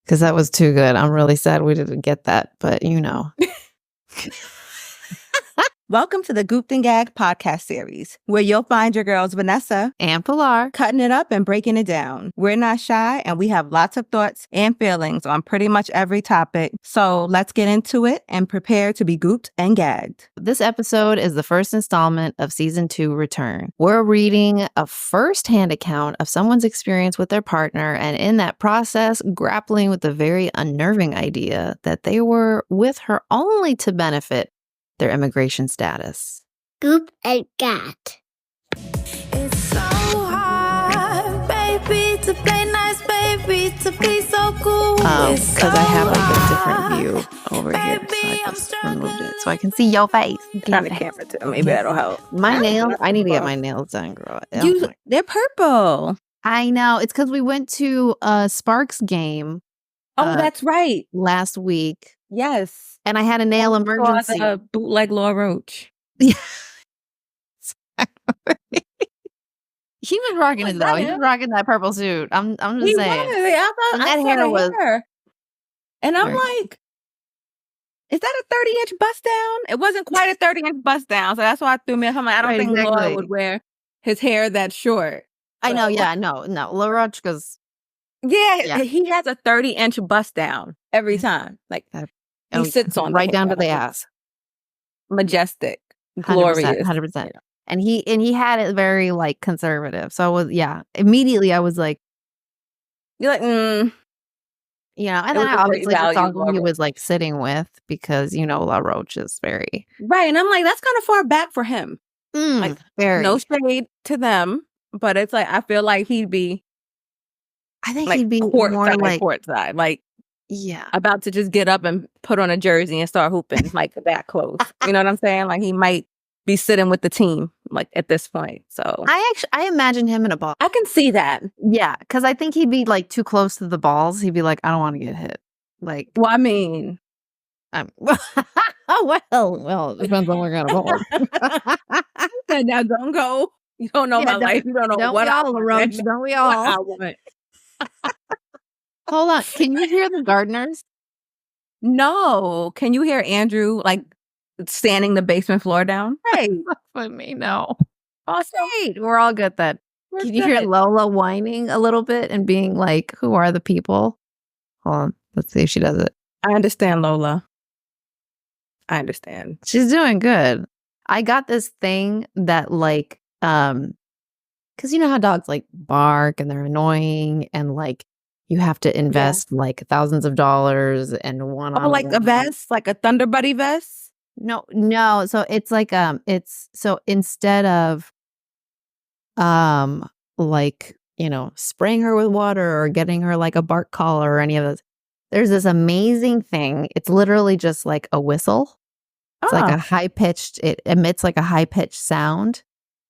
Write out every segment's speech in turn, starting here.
Because that was too good. I'm really sad we didn't get that, but you know. Welcome to the Gooped and Gagged podcast series, where you'll find your girls Vanessa and Pilar cutting it up and breaking it down. We're not shy, and we have lots of thoughts and feelings on pretty much every topic. So let's get into it and prepare to be gooped and gagged. This episode is the first installment of Season 2 Return. We're reading a first-hand account of someone's experience with their partner, and in that process, grappling with the very unnerving idea that they were with her only to benefit their immigration status. Goop and Gat. It's so hard, baby, to play nice, baby, to be so cool. Because I have like a different view over here, so I just removed it so I can see your face. Turn the camera to maybe that'll help. My nails, I need to get my nails done, girl. They're purple. I know. It's because we went to a Sparks game. Oh, that's right. Last week. Yes. And I had a nail emergency. Bootleg Laura Roach. Yeah. He was rocking it though. He was rocking that purple suit. I'm just saying. That hair was. And I'm like, is that a 30-inch bust down? It wasn't quite a 30-inch bust down, so that's why I threw me. I'm like, I don't think Laura would wear his hair that short. I know. Yeah. No. Laura Roach goes. Yeah, he has a 30-inch bust down every time. Like he sits on right down to the ass. Majestic, glorious, 100%. Yeah. And he had it very like conservative. So it was immediately I was like, you're like, and then I obviously saw who he was like sitting with because La Roach is very right. And I'm like, that's kind of far back for him. Like very no shade to them, but it's like I feel like he'd be. I think he'd be more like courtside, like about to just get up and put on a jersey and start hooping, like that close. You know what I'm saying? Like he might be sitting with the team, like at this point. So I imagine him in a ball. I can see that. Yeah, because I think he'd be like too close to the balls. He'd be like, I don't want to get hit. Like, well, I mean, well, it depends on what kind of ball. Now don't go. You don't know my life. You don't know what I want. Don't we all? Hold on. Can you hear the gardeners? No. Can you hear Andrew like sanding the basement floor down? Hey, for me, no. Awesome. Great. We're all good then. Can you hear Lola whining a little bit and being like, who are the people? Hold on. Let's see if she does it. I understand, Lola. I understand. She's doing good. I got this thing that like, because you know how dogs like bark and they're annoying and like you have to invest like thousands of dollars and one. Oh, like a vest, like a Thunder Buddy vest? No. So it's like it's so instead of like spraying her with water or getting her like a bark collar or any of those, there's this amazing thing. It's literally just like a whistle. It's like a high pitched. It emits like a high pitched sound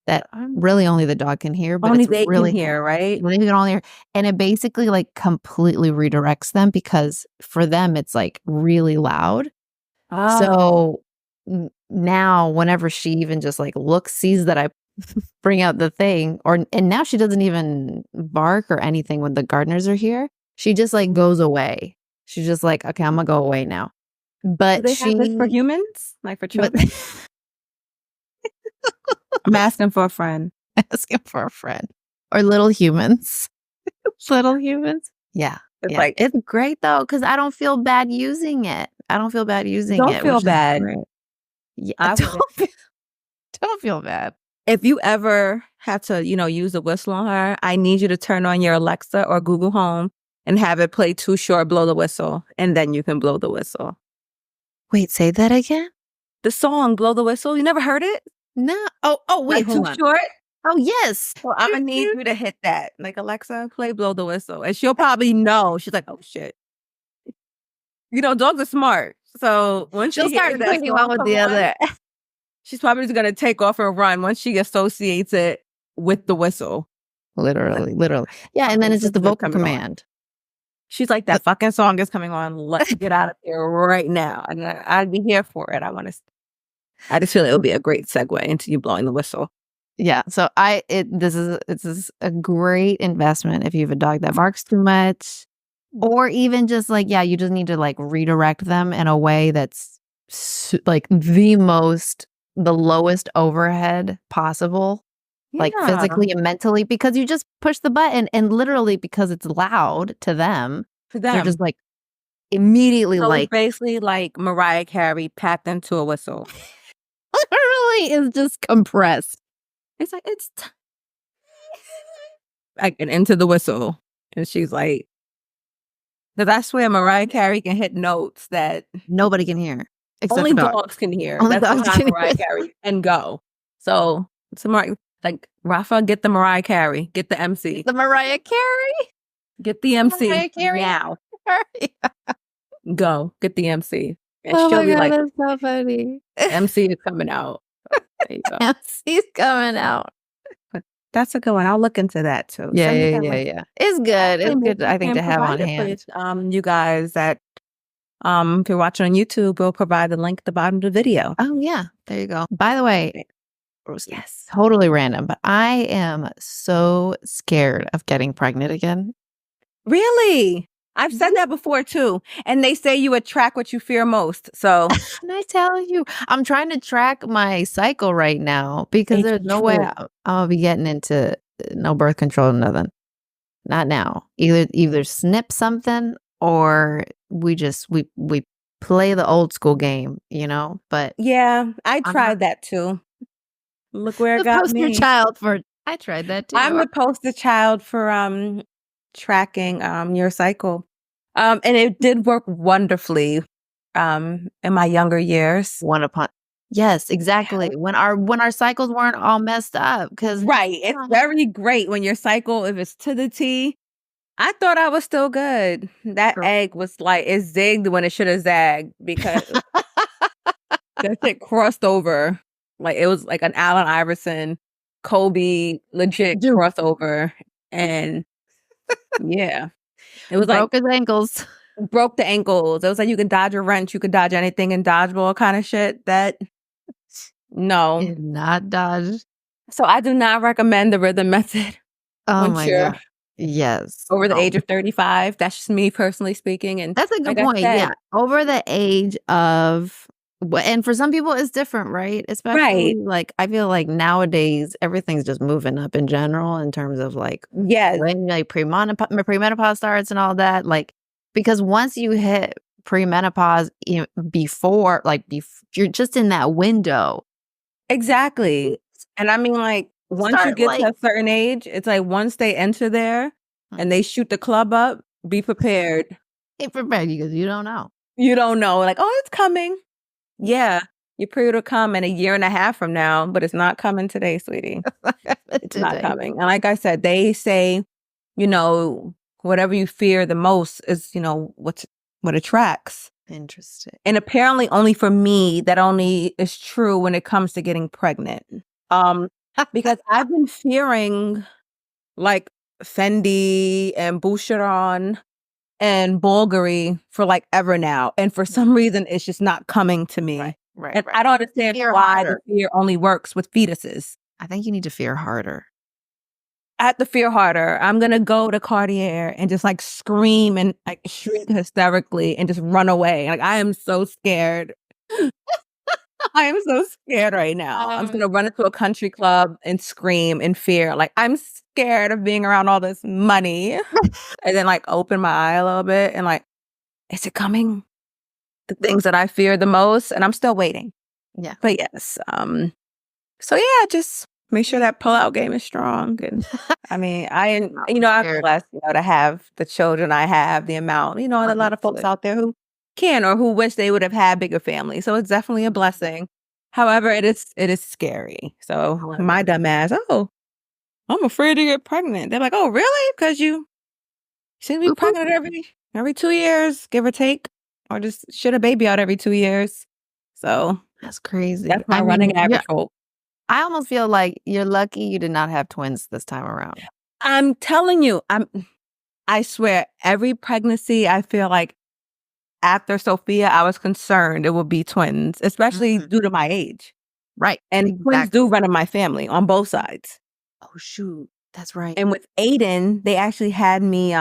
that really only the dog can hear, but only it's they really can hear, right? They can only hear, and it basically like completely redirects them because for them it's like really loud. So now whenever she even just like sees that I bring out the thing, and now she doesn't even bark or anything when the gardeners are here. She just like goes away. She's just like, okay, I'm gonna go away now. But do they have this for humans, like for children. I'm asking for a friend. Asking for a friend. Or little humans. Little humans. Yeah. It's like it's great though, because I don't feel bad using it. Don't feel bad. Yeah. Don't feel bad. If you ever have to, use a whistle on her, I need you to turn on your Alexa or Google Home and have it play Too Short, Blow the Whistle. And then you can blow the whistle. Wait, say that again? The song Blow the Whistle. You never heard it? No. Oh, wait, hold on. Too Short? Oh, yes. Well, I'm going to need you to hit that. Like, Alexa, play Blow the Whistle. And she'll probably know. She's like, oh, shit. Dogs are smart. So when she'll start thinking one with the other, she's probably just going to take off and run once she associates it with the whistle. Literally. Yeah, and then it's just the vocal command. She's like, that fucking song is coming on. Let's get out of here right now. And I'd be here for it. I just feel it would be a great segue into you blowing the whistle. Yeah. So this is a great investment if you have a dog that barks too much Or even just like, yeah, you just need to like redirect them in a way that's like the lowest overhead possible, like Yeah. physically and mentally, because you just push the button and literally because it's loud to them, To they're just them. like immediately So it's like basically like Mariah Carey packed into a whistle. literally is just compressed. It's like, like, and into the whistle. And she's like, because I swear Mariah Carey can hit notes that Nobody can hear except only for dogs. dogs can hear. Only That's dogs how can Mariah hear. Carey can go. So like Rafa, get the Mariah Carey, get the MC, The Mariah Carey. get the MC Mariah Carey. now. Yeah. Go get the MC, and Oh she'll my be God, like, that's so funny. MC is coming out. There you go. MC's coming out. That's a good one. I'll look into that too. Yeah, Send me yeah, that yeah, link. yeah. It's good. It's Hopefully good, I think, can to have on provide it hand. for you guys that if you're watching on YouTube, we'll provide the link at the bottom of the video. Oh, yeah. There you go. By the way, Yes. totally random, but I am so scared of getting pregnant again. Really? I've said that before too. And they say you attract what you fear most. So And I tell you, I'm trying to track my cycle right now because It's there's no way true. I'll be getting into no birth control, nothing. Not now. Either snip something or we play the old school game, but yeah, I I'm not tried that too. Look where it the got poster me. child for I tried that too. I'm the poster child for tracking your cycle. And it did work wonderfully in my younger years. One upon Yes, exactly. When our cycles weren't all messed up because Right. It's very great when your cycle, if it's to the T. I thought I was still good. That egg was like, it zigged when it should have zagged because that shit crossed over. Like it was like an Allen Iverson, Kobe legit crossover. And yeah, it was broke his ankles. broke the ankles. It was like you can dodge a wrench, you can dodge anything in dodgeball kind of shit. No. Did not dodge. So I do not recommend the rhythm method Oh once my you're God. Yes. over the age of 35. That's just me personally speaking. And That's a good like I point. said, Yeah. Over the age of and for some people it's different, right? Especially like I feel like nowadays everything's just moving up in general in terms of like yes, when like premenopause starts and all that. Like because once you hit premenopause, before you're just in that window. exactly. And I mean, like, once you Start get like to a certain age, it's like once they enter there and they shoot the club up, be prepared. get prepared because you don't know. You don't know, like, oh, it's coming. Yeah, your period will come in a year and a half from now, but it's not coming today, sweetie. It's not coming. And like I said, they say, whatever you fear the most is, what attracts. Interesting. And apparently only for me, that only is true when it comes to getting pregnant. Because I've been fearing like Fendi and Boucheron and Bulgari for like ever now. And for some reason, it's just not coming to me. Right. And I don't understand why the fear only works with fetuses. I think you need to fear harder. I have to fear harder. I'm going to go to Cartier and just like scream and like shriek hysterically and just run away. Like I am so scared. I am so scared right now. I'm just going to run into a country club and scream in fear. Like I'm scared of being around all this money. And then like open my eye a little bit and like, is it coming? The things that I fear the most. And I'm still waiting. Yeah. But yes. So yeah, just make sure that pull-out game is strong. And I mean, I'm blessed, to have the children I have, the amount, and a lot of folks out there who can or who wish they would have had bigger families. So it's definitely a blessing. However, it is scary. So my dumb ass, I'm afraid to get pregnant. They're like, oh, really? Because you seem to be pregnant every 2 years, give or take, or just shit a baby out every 2 years. So that's crazy. That's my running average hope. I almost feel like you're lucky you did not have twins this time around. I'm telling you, I swear, every pregnancy, I feel like after Sophia, I was concerned it would be twins, especially due to my age. Right. And twins do run in my family on both sides. Oh, shoot. That's right. And with Aiden, they actually had me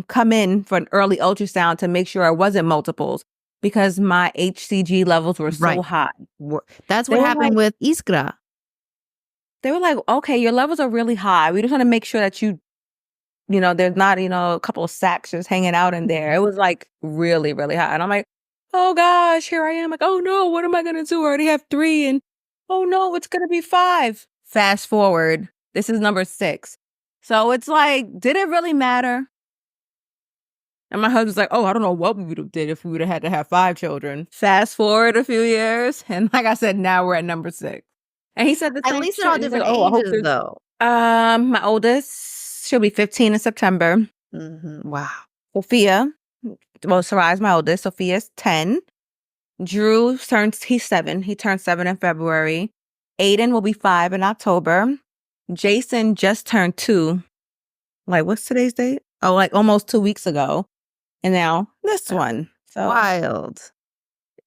come in for an early ultrasound to make sure it wasn't multiples because my HCG levels were so high. That's what happened with Iskra. They were like, okay, your levels are really high. We just want to make sure that there's not, a couple of sacks just hanging out in there. It was like really, really high. And I'm like, oh gosh, here I am. Like, oh no, what am I going to do? I already have 3 and oh no, it's going to be 5. Fast forward. This is number 6. So it's like, did it really matter? And my husband's like, oh, I don't know what we would have did if we would have had to have 5 children. Fast forward a few years. And like I said, now we're at number 6. And he said the same At least shit. they're all different ages, though. My oldest, she'll be 15 in September. Mm-hmm. Wow. Sophia, Sarai's my oldest. Sophia's 10. Drew he's 7. He turned 7 in February. Aiden will be 5 in October. Jason just turned 2. Like, what's today's date? Oh, like almost 2 weeks ago. And now this one. So wild.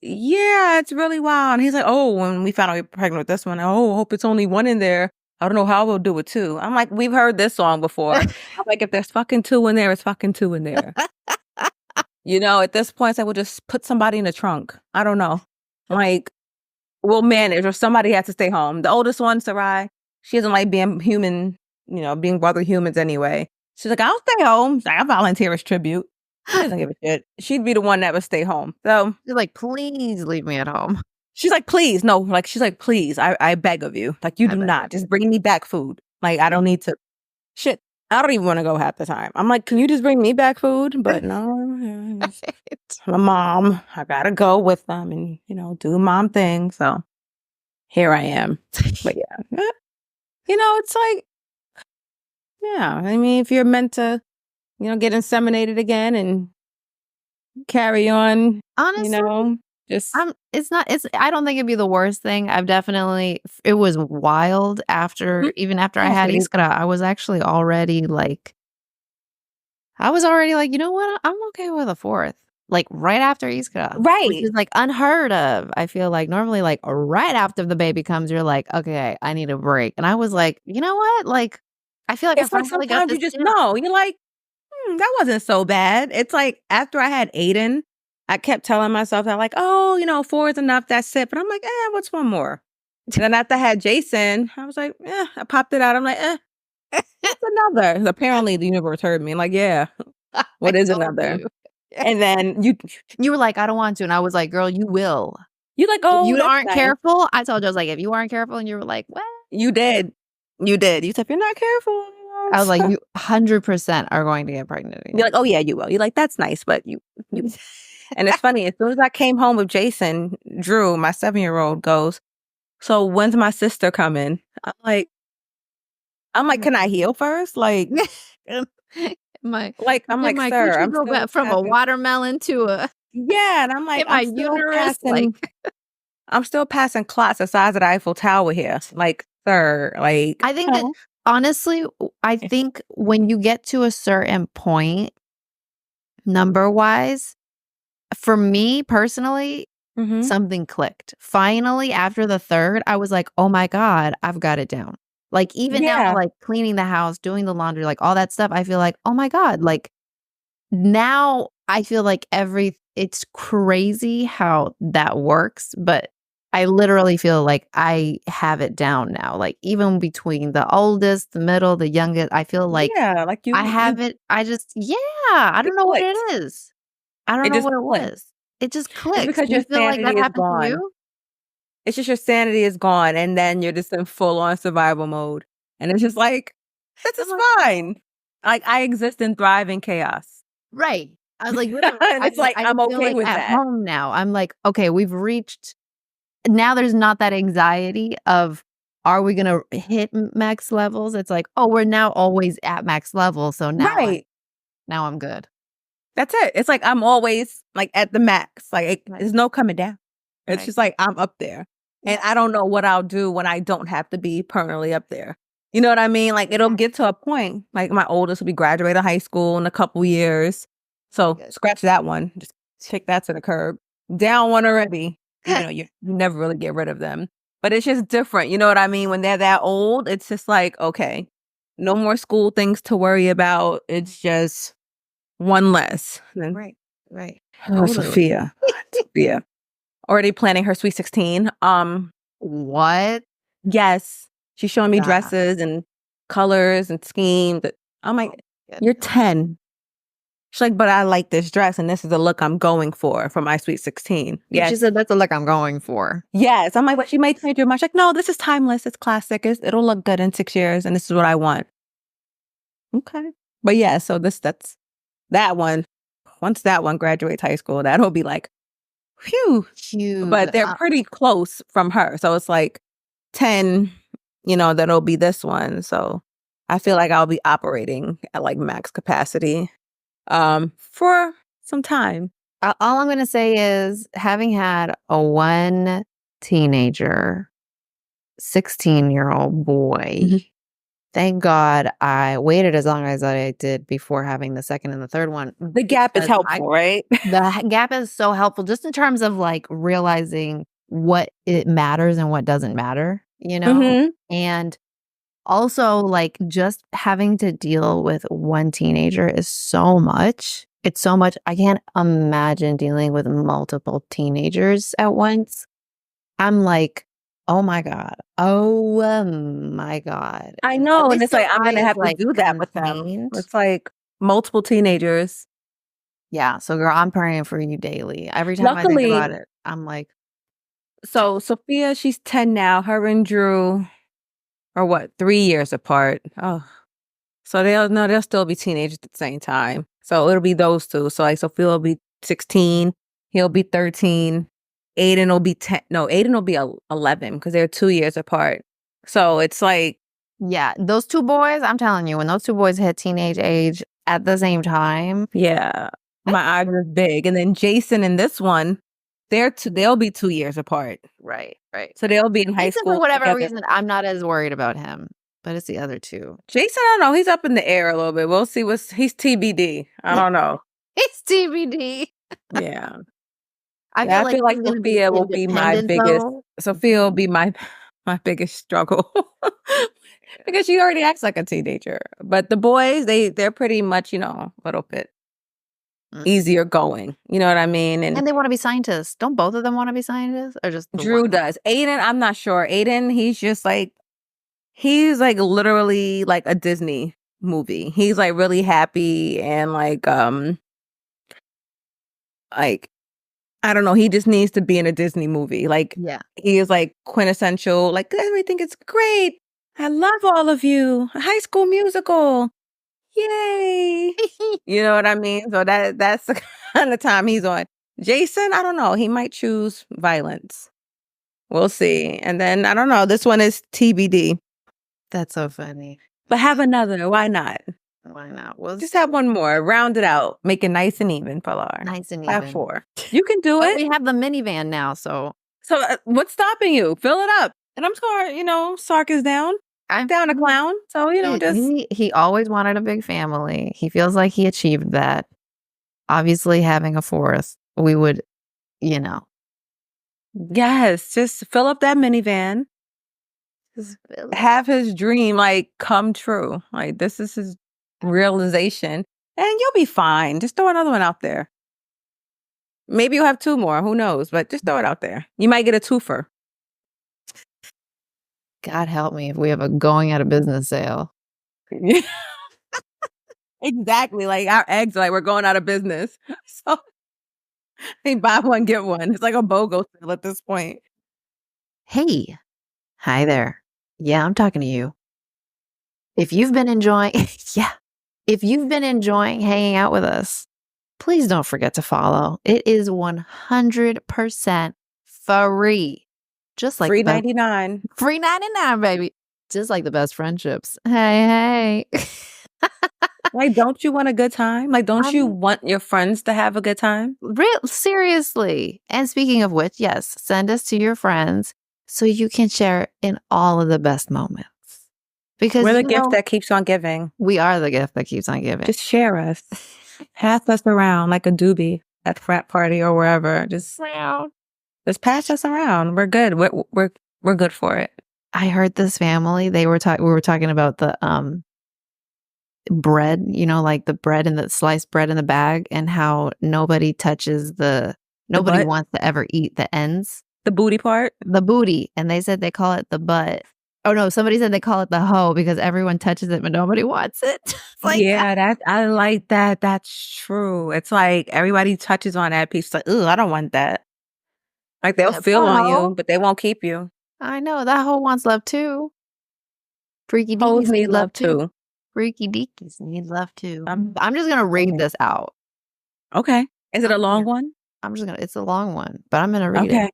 Yeah, it's really wild. And he's like, oh, when we found out we were pregnant with this one, oh, hope it's only 1 in there. I don't know how we'll do it too. I'm like, we've heard this song before. I'm like, if there's fucking 2 in there, it's fucking 2 in there. At this point, it's like, we'll just put somebody in the trunk. I don't know. Like, we'll manage, or somebody has to stay home. The oldest one, Sarai, she doesn't like being human, being with other humans anyway. She's like, I'll stay home. She's like, I'll volunteer as tribute. She doesn't give a shit. She'd be the one that would stay home. So she's like, please leave me at home. She's like, please. No, like, she's like, please, I beg of you. Like, you do not. Just bring me back food. Like, I don't need to. Shit. I don't even want to go half the time. I'm like, can you just bring me back food? But no. My mom. I got to go with them and, do mom thing. So here I am. But yeah. It's like, yeah. I mean, if you're meant to, get inseminated again and carry on, honestly, I don't think it'd be the worst thing. It was wild even after I had Iskra. I was already like, you know what? I'm okay with a 4th. Like right after Iskra. Right. Which is like unheard of. I feel like normally like right after the baby comes, you're like, okay, I need a break. And I was like, you know what? Like, I feel like it's like sometimes you just know. You're like, that wasn't so bad. It's like after I had Aiden, I kept telling myself that like, oh, 4 is enough. That's it. But I'm like, what's 1 more? And then after I had Jason, I was like, I popped it out. I'm like, what's another? Apparently the universe heard me. I'm like, yeah, what is another? And then you were like, I don't want to. And I was like, girl, you will. You're like, oh, if you aren't careful. I told you, I was like, if you aren't careful, and you were like, what? You did. You said, if you're not careful. I was like, you 100% are going to get pregnant again. You're like, oh yeah, you will. You're like, that's nice, but you. And it's funny, as soon as I came home with Jason, Drew, my 7-year-old, goes, so when's my sister coming? I'm like, can I heal first? Like, I'm like, sir, I'm go back from a watermelon to a and I'm like, my uterus. I'm still passing clots the size of the Eiffel Tower here. Like, sir, like, I think that honestly, I think when you get to a certain point, number wise, for me personally, something clicked. Finally, after the 3rd, I was like, oh my God, I've got it down. Like, even now, like cleaning the house, doing the laundry, like all that stuff, I feel like, oh my God, like now I feel like it's crazy how that works, but I literally feel like I have it down now. Like, even between the oldest, the middle, the youngest, I feel like like I have it. I don't know what it is. I don't know what it was. It just clicks. It's because you feel like that happened to you? It's just your sanity is gone, and then you're just in full-on survival mode. And it's just like, this is fine. Like, I exist in thriving chaos. Right. I was like, and it's I'm okay with that. At home now, I'm like, okay, we've reached. Now there's not that anxiety of, are we going to hit max levels? It's like, oh, we're now always at max level. So now, now I'm good. That's it. It's like, I'm always like at the max. Like, there's no coming down. It's just like, I'm up there. And I don't know what I'll do when I don't have to be permanently up there. You know what I mean? Like, it'll get to a point, like my oldest will be graduating high school in a couple years. So scratch that one. Just kick that to the curb. Down one already. You never really get rid of them. But it's just different. You know what I mean? When they're that old, it's just like, okay, no more school things to worry about. It's just one less. Then, Right. Right. oh, Sophia. Sophia. Already planning her Sweet 16. What? Yes. She's showing me Stop. dresses and colors and schemes. I'm like, you're 10. She's like, but I like this dress and this is the look I'm going for my Sweet 16. Yes. She said, that's the look I'm going for. Yes. I'm like, but she might change your mind. She's like, no, this is timeless. It's classic. It'll look good in 6 years and this is what I want. Okay. But yeah, so that's that one. Once that one graduates high school, that'll be like, phew. Cute. But they're pretty close from her. So it's like 10, that'll be this one. So I feel like I'll be operating at like max capacity for some time. All I'm going to say is, having had a one teenager, 16-year-old boy, thank God I waited as long as I did before having the second and the third one. The gap is helpful, right? The gap is so helpful just in terms of like realizing what it matters and what doesn't matter, And also, like, just having to deal with one teenager is so much. It's so much. I can't imagine dealing with multiple teenagers at once. I'm like, oh my God. Oh my God. I know. And it's like, I'm going to have to do that with them. It's like multiple teenagers. Yeah. So, girl, I'm praying for you daily. Every time I think about it, I'm like. So, Sophia, she's 10 now. Her and Drew are what, 3 years apart. Oh, so they'll still be teenagers at the same time. So it'll be those two. So like Sophia will be 16, he'll be 13, Aiden will be 10. No, Aiden will be 11 because they're 2 years apart. So it's like, yeah, those two boys. I'm telling you, when those two boys hit teenage age at the same time, yeah, my eyes are big. And then Jason and this one, they'll be 2 years apart. Right. So they'll be in high school. For whatever reason, I'm not as worried about him, but it's the other two. Jason, I don't know. He's up in the air a little bit. We'll see he's TBD. I don't know. It's TBD. Yeah. I feel like Sophia will be my biggest. Sophia will be my biggest struggle because she already acts like a teenager. But the boys, they're pretty much, a little bit easier going. You know what I mean? And they want to be scientists. Don't both of them want to be scientists? Or just Drew one? does. Aiden, I'm not sure. Aiden, he's like literally like a Disney movie. He's like really happy and like I don't know, he just needs to be in a Disney movie. Like, yeah, he is like quintessential, like, everything is great. I love all of you. High School Musical. Yay. You know what I mean? So that's the kind of time he's on. Jason, I don't know. He might choose violence. We'll see. And then, I don't know. This one is TBD. That's so funny. But have another. Why not? Why not? We'll just have one more. Round it out. Make it nice and even, Pilar. Nice and even. Have 4. You can do it. We have the minivan now, so. So what's stopping you? Fill it up. And I'm sorry, Sark is down. I'm down a clown. So, he always wanted a big family. He feels like he achieved that. Obviously, having a 4th, we would, Yes, just fill up that minivan. Have his dream like come true. Like, this is his realization. And you'll be fine. Just throw another one out there. Maybe you'll have 2 more. Who knows? But just throw it out there. You might get a twofer. God help me if we have a going out of business sale. Exactly. Like, our eggs are like, we're going out of business. So they buy one, get one. It's like a BOGO sale at this point. Hey. Hi there. Yeah, I'm talking to you. If you've been enjoying, hanging out with us, please don't forget to follow. It is 100% free. Just like $3.99. Free 99, baby. Just like the best friendships. Hey. Like, don't you want a good time? Like, don't you want your friends to have a good time? Seriously. And speaking of which, yes, send us to your friends so you can share in all of the best moments. Because we're the gift that keeps on giving. We are the gift that keeps on giving. Just share us. Pass us around like a doobie at frat party or wherever. Just pass us around. We're good. We're good for it. I heard this family. We were talking about bread, like the bread and the sliced bread in the bag, and how nobody touches nobody butt? wants to ever eat the ends. The booty part? The booty. And they said they call it the butt. Oh no, somebody said they call it the hoe because everyone touches it, but nobody wants it. It's like, Yeah, I like that. That's true. It's like everybody touches on that piece. Like, ooh, I don't want that. Like they'll feel on you, but they won't keep you. I know that hoe wants love too. Freaky Hoes deekies need need love love too. too. Freaky deekies need love too. I'm just gonna read this out. Okay. Is it a long one? It's a long one, but I'm gonna read it. Okay.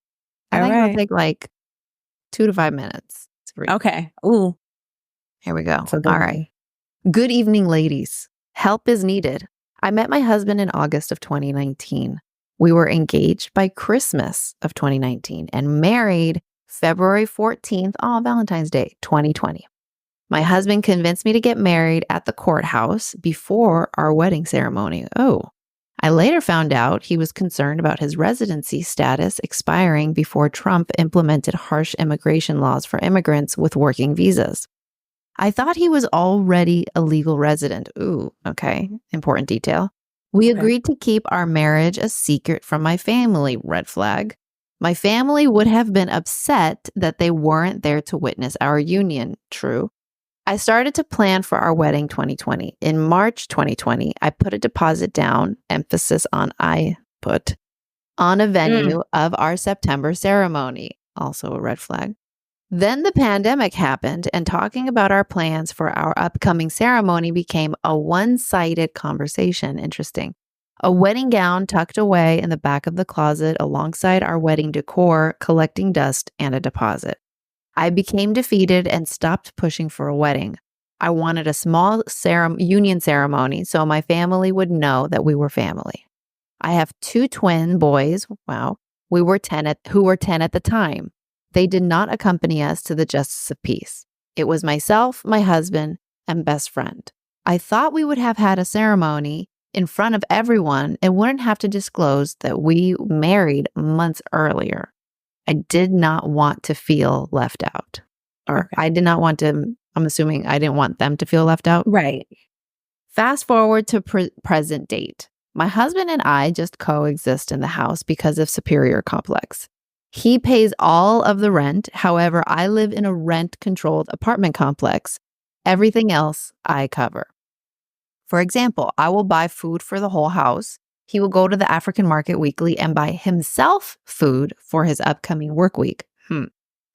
I All think right. it'll take like 2 to 5 minutes to read. Okay. Ooh. Here we go. So All right. Good evening, ladies. Help is needed. I met my husband in August of 2019. We were engaged by Christmas of 2019 and married February 14th, Valentine's Day, 2020. My husband convinced me to get married at the courthouse before our wedding ceremony. I later found out he was concerned about his residency status expiring before Trump implemented harsh immigration laws for immigrants with working visas. I thought he was already a legal resident. Okay. Important detail. We agreed to keep our marriage a secret from my family. Red flag. My family would have been upset that they weren't there to witness our union. True. I started to plan for our wedding 2020. In March 2020, I put a deposit down, emphasis on I put, on a venue of our September ceremony. Also a red flag. Then the pandemic happened, and talking about our plans for our upcoming ceremony became a one-sided conversation. Interesting. A wedding gown tucked away in the back of the closet alongside our wedding decor, collecting dust, and a deposit. I became defeated and stopped pushing for a wedding. I wanted a small union ceremony so my family would know that we were family. I have 2 twin boys. Wow. Who were 10 at the time. They did not accompany us to the Justice of Peace. It was myself, my husband, and best friend. I thought we would have had a ceremony in front of everyone and wouldn't have to disclose that we married months earlier. I did not want to feel left out. I did not want to, I'm assuming I didn't want them to feel left out. Right. Fast forward to present date. My husband and I just coexist in the house because of superior complex. He pays all of the rent. However, I live in a rent-controlled apartment complex. Everything else I cover. For example, I will buy food for the whole house. He will go to the African market weekly and buy himself food for his upcoming work week.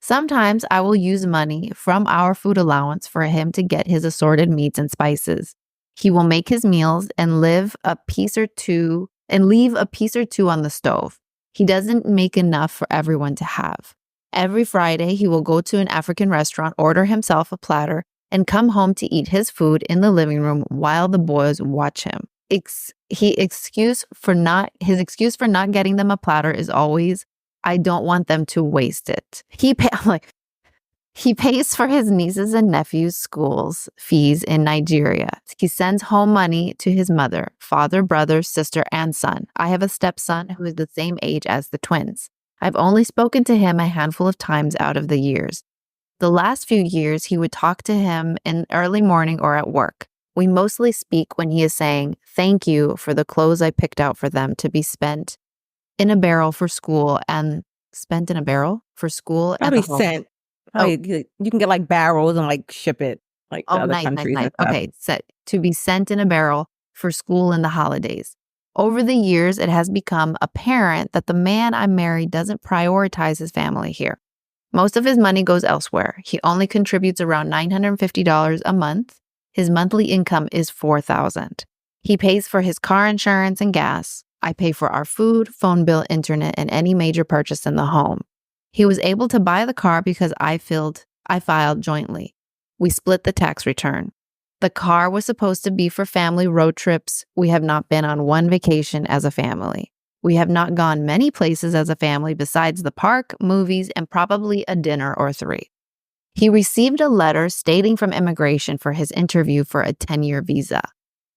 Sometimes I will use money from our food allowance for him to get his assorted meats and spices. He will make his meals and leave a piece or two on the stove. He doesn't make enough for everyone to have. Every Friday, he will go to an African restaurant, order himself a platter, and come home to eat his food in the living room while the boys watch him. His excuse for not getting them a platter is always, I don't want them to waste it. He pays for his nieces and nephews' schools fees in Nigeria. He sends home money to his mother, father, brother, sister, and son. I have a stepson who is the same age as the twins. I've only spoken to him a handful of times out of the years. The last few years, he would talk to him in early morning or at work. We mostly speak when he is saying, thank you for the clothes I picked out for them to be spent in a barrel for school and spent in a barrel for school. Probably sent. Probably, you can get like barrels and like ship it like to other countries. Nice. Okay, to be sent in a barrel for school and the holidays. Over the years, it has become apparent that the man I married doesn't prioritize his family here. Most of his money goes elsewhere. He only contributes around $950 a month. His monthly income is $4,000. He pays for his car insurance and gas. I pay for our food, phone bill, internet, and any major purchase in the home. He was able to buy the car because I filed jointly. We split the tax return. The car was supposed to be for family road trips. We have not been on one vacation as a family. We have not gone many places as a family besides the park, movies, and probably a dinner or 3. He received a letter stating from immigration for his interview for a 10-year visa.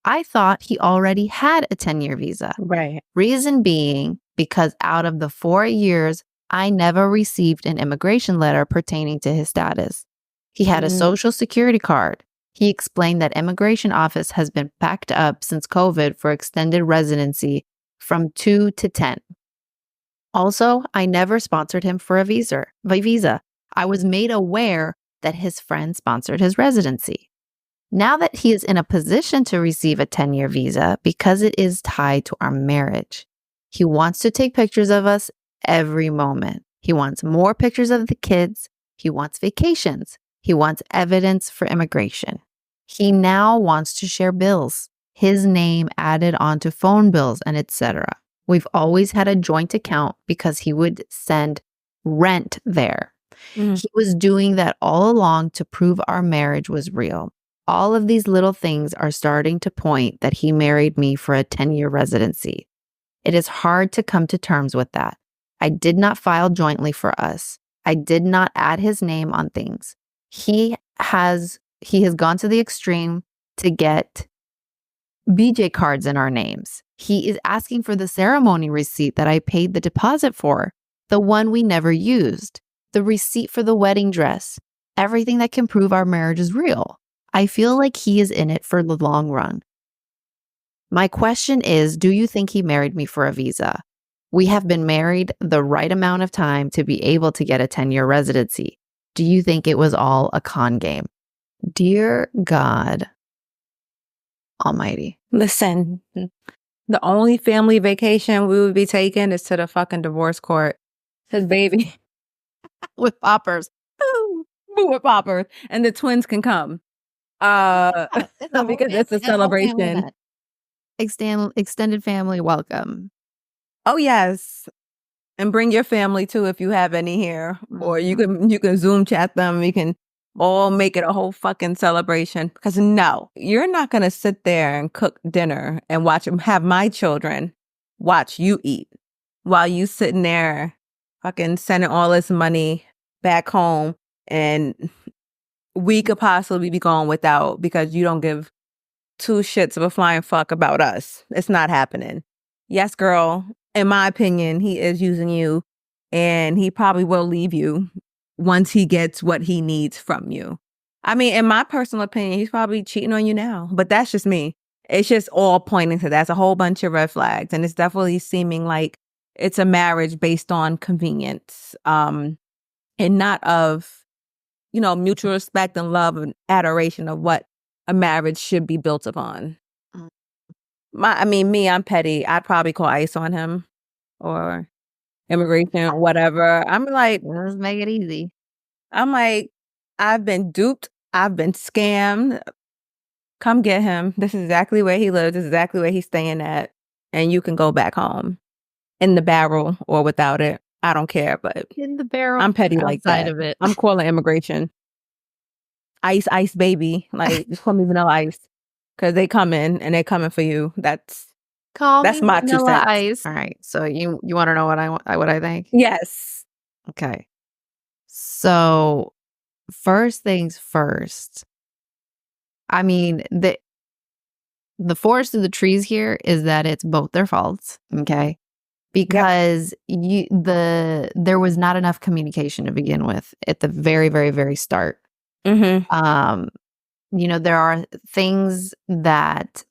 I thought he already had a 10-year visa. Right. Reason being, because out of the 4 years, I never received an immigration letter pertaining to his status. He had a social security card. He explained that immigration office has been backed up since COVID for extended residency from 2 to 10. Also, I never sponsored him for a visa. I was made aware that his friend sponsored his residency. Now that he is in a position to receive a 10-year visa because it is tied to our marriage, he wants to take pictures of us every moment. He wants more pictures of the kids. He wants vacations. He wants evidence for immigration. He now wants to share bills, his name added onto phone bills, and etc. We've always had a joint account because he would send rent there. He was doing that all along to prove our marriage was real. All of these little things are starting to point that he married me for a 10-year residency. It is hard to come to terms with that. I did not file jointly for us. I did not add his name on things. He has gone to the extreme to get BJ cards in our names. He is asking for the ceremony receipt that I paid the deposit for, the one we never used, the receipt for the wedding dress, everything that can prove our marriage is real. I feel like he is in it for the long run. My question is, do you think he married me for a visa? We have been married the right amount of time to be able to get a 10-year residency. Do you think it was all a con game? Dear God Almighty. Listen, the only family vacation we would be taking is to the fucking divorce court. His baby. With poppers. With poppers. And the twins can come. Because it's a celebration. Extended family welcome. Oh, yes. And bring your family too if you have any here. Or you can Zoom chat them. We can all make it a whole fucking celebration. Because no, you're not going to sit there and cook dinner and have my children watch you eat while you sitting there fucking sending all this money back home, and we could possibly be gone without because you don't give two shits of a flying fuck about us. It's not happening. Yes, girl. In my opinion, he is using you, and he probably will leave you once he gets what he needs from you. I mean, in my personal opinion, he's probably cheating on you now, but that's just me. It's just all pointing to that's a whole bunch of red flags, and it's definitely seeming like it's a marriage based on convenience, and not of, mutual respect and love and adoration of what a marriage should be built upon. Me, I'm petty. I'd probably call ICE on him or immigration or whatever. I'm like, let's make it easy. I'm like, I've been duped. I've been scammed. Come get him. This is exactly where he lives. This is exactly where he's staying at. And you can go back home in the barrel or without it. I don't care, but in the barrel. I'm petty like that. Of it. I'm calling immigration. Ice, baby. Like, just call me Vanilla Ice. Because they come in and they're coming for you. That's my 2 cents. Ice. All right. So you want to know what I think? Yes. Okay. So first things first. I mean, the forest of the trees here is that it's both their faults. Okay. Because there was not enough communication to begin with at the very, very, very start. Mm-hmm. There are things that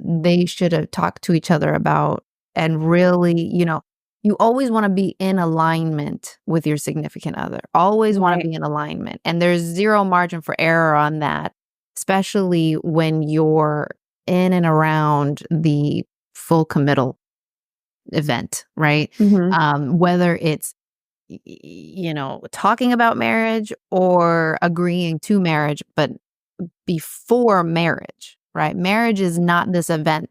they should have talked to each other about, and really, you always want to be in alignment with your significant other. Always want to be in alignment. And there's zero margin for error on that, especially when you're in and around the full committal event, right? Mm-hmm. Whether it's talking about marriage or agreeing to marriage, but before marriage, right? Marriage is not this event.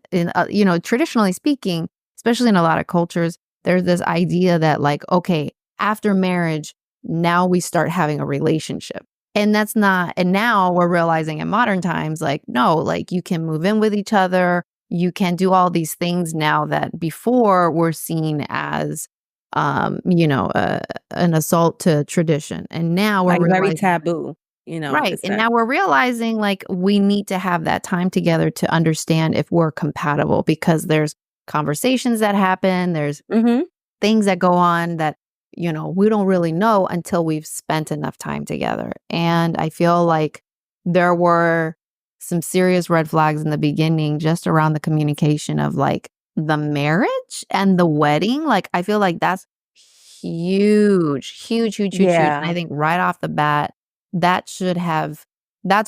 Traditionally speaking, especially in a lot of cultures, there's this idea that like, okay, after marriage, now we start having a relationship. And that's not, and now we're realizing in modern times, like, no, like you can move in with each other. You can do all these things now that before were seen as, an assault to tradition. And now we're very taboo, right. And now we're realizing like we need to have that time together to understand if we're compatible, because there's conversations that happen. There's things that go on that, we don't really know until we've spent enough time together. And I feel like there were some serious red flags in the beginning just around the communication of like the marriage and the wedding. Like, I feel like that's huge, huge, huge, huge, huge. And I Yeah. think right off the bat, that's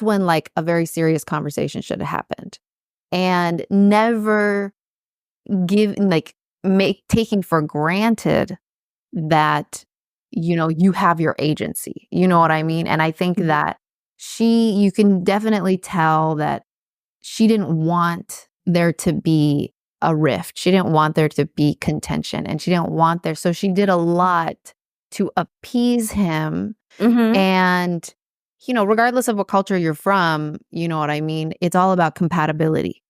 when like a very serious conversation should have happened. And never taking for granted that, you have your agency. You know what I mean? And I think that you can definitely tell that she didn't want there to be a rift. She didn't want there to be contention, and she didn't want there. So she did a lot to appease him. Mm-hmm. And, regardless of what culture you're from, you know what I mean? It's all about compatibility.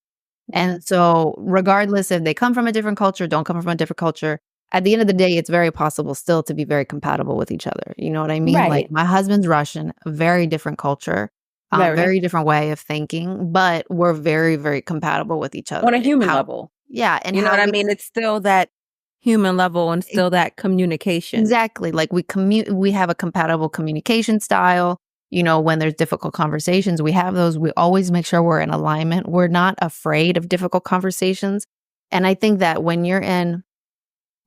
And so regardless if they come from a different culture, don't come from a different culture, at the end of the day, it's very possible still to be very compatible with each other. You know what I mean? Right. Like, my husband's Russian, a very different culture, very different way of thinking, but we're very, very compatible with each other. On a human level. Yeah. And You know what I mean? It's still that human level and still that communication. Exactly. Like, we have a compatible communication style. When there's difficult conversations, we have those. We always make sure we're in alignment. We're not afraid of difficult conversations. And I think that when you're in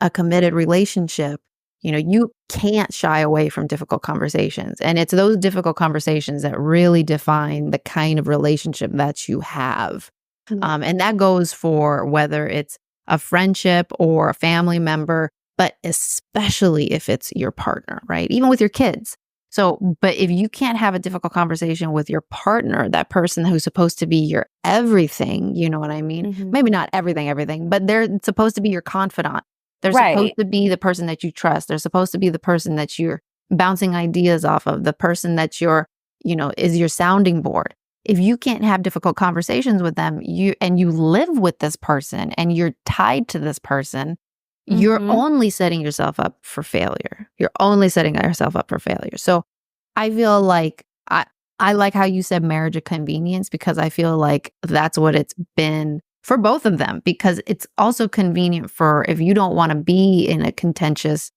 a committed relationship, you can't shy away from difficult conversations. And it's those difficult conversations that really define the kind of relationship that you have. And that goes for whether it's a friendship or a family member, but especially if it's your partner, right? Even with your kids. So, but if you can't have a difficult conversation with your partner, that person who's supposed to be your everything, you know what I mean? Mm-hmm. Maybe not everything, but they're supposed to be your confidant. They're supposed to be the person that you trust. They're supposed to be the person that you're bouncing ideas off of, the person that is your sounding board. If you can't have difficult conversations with them, you live with this person and you're tied to this person, you're only setting yourself up for failure. You're only setting yourself up for failure. So I feel like I like how you said marriage of convenience, because I feel like that's what it's been for both of them, because it's also convenient for if you don't want to be in a contentious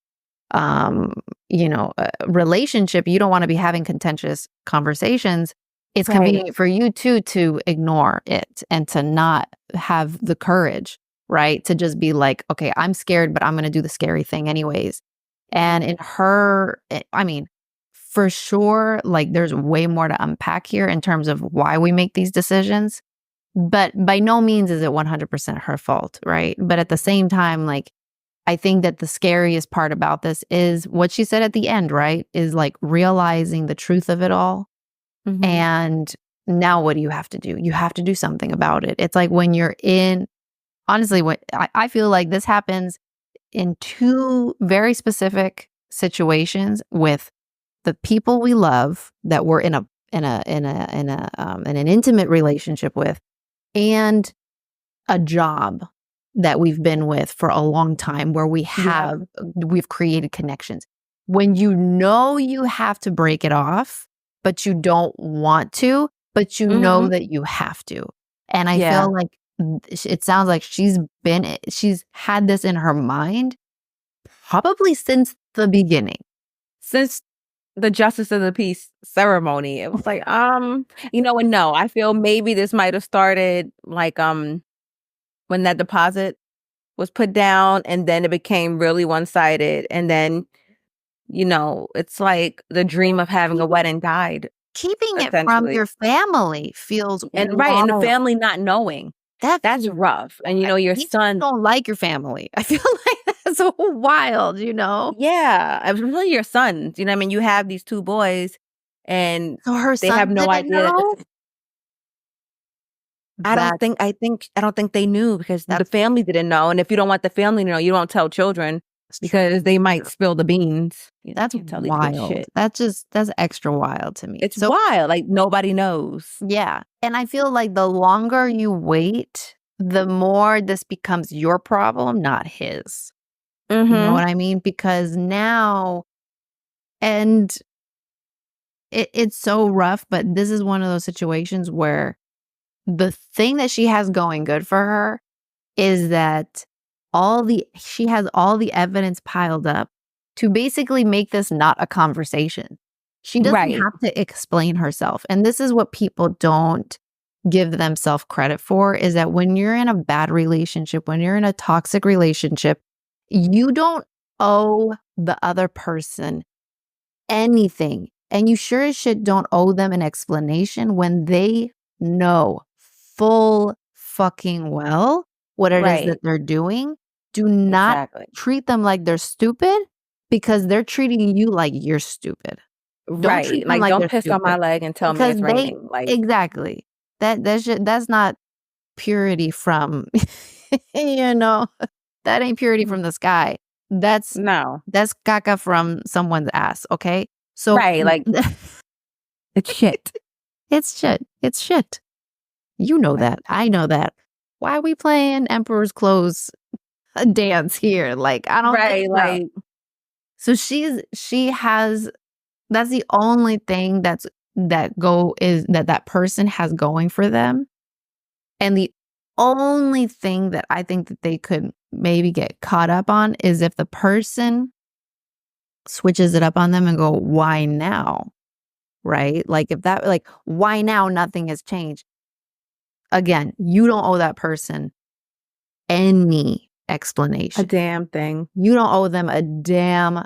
relationship, you don't want to be having contentious conversations. It's convenient for you too to ignore it and to not have the courage, right? To just be like, okay, I'm scared, but I'm going to do the scary thing anyways. And in her, I mean, for sure, like, there's way more to unpack here in terms of why we make these decisions. But by no means is it 100% her fault, right? But at the same time, like, I think that the scariest part about this is what she said at the end, right? Is like realizing the truth of it all. And now what do you have to do? You have to do something about it. It's like when you're honestly, what I feel like this happens in two very specific situations with the people we love that we're in an intimate relationship with, and a job that we've been with for a long time where we've created connections. When you have to break it off, but you don't want to, but you know that you have to. And I feel like it sounds like she's had this in her mind probably since the beginning. Since the Justice of the Peace ceremony. It was like, and no, I feel maybe this might have started like when that deposit was put down, and then it became really one-sided, and then it's like the dream of having a wedding died. Keeping it from your family feels and the family not knowing. That's rough. And your son don't like your family. I feel like that's so wild, Yeah, it was really your sons. You know what I mean? You have these two boys, and so they have no idea. I don't think they knew, because the family didn't know. And if you don't want the family to know, you don't tell children, because they might spill the beans. That's wild. That's extra wild to me. It's wild. Like, nobody knows. Yeah. And I feel like the longer you wait, the more this becomes your problem, not his. You know what I mean? Because now, and it's so rough, but this is one of those situations where the thing that she has going good for her is that she has all the evidence piled up to basically make this not a conversation. She doesn't have to explain herself. And this is what people don't give themselves credit for is that when you're in a bad relationship, when you're in a toxic relationship, you don't owe the other person anything. And you sure as shit don't owe them an explanation when they know full fucking well what it is that they're doing. Do not treat them like they're stupid because they're treating you like you're stupid. Don't treat them like don't they're piss on my stupid. leg and tell me it's raining. Like Exactly. That's not purity from you know, that ain't purity from the sky. That's caca from someone's ass, okay? So like it's shit. It's shit. It's shit. You know that. I know that. Why are we playing Emperor's Clothes dance here? Like, I don't think so. Like so she has, that's the only thing that person has going for them. And the only thing that I think that they could maybe get caught up on is if the person switches it up on them and go, why now? Right? Like if that, like, why now nothing has changed? Again, you don't owe that person any explanation. A damn thing. You don't owe them a damn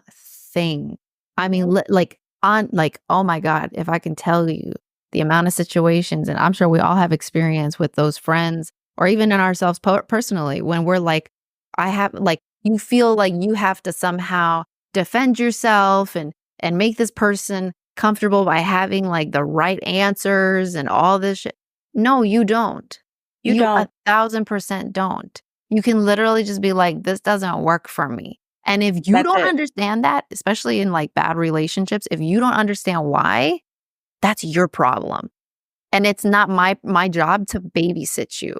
thing. I mean, oh my God, if I can tell you the amount of situations, and I'm sure we all have experience with those friends or even in ourselves personally, when we're like, you feel like you have to somehow defend yourself and make this person comfortable by having like the right answers and all this shit. No, you don't. You don't. 1,000% don't. You can literally just be like, this doesn't work for me. And if you don't understand that, especially in like bad relationships, if you don't understand why, that's your problem. And it's not my job to babysit you.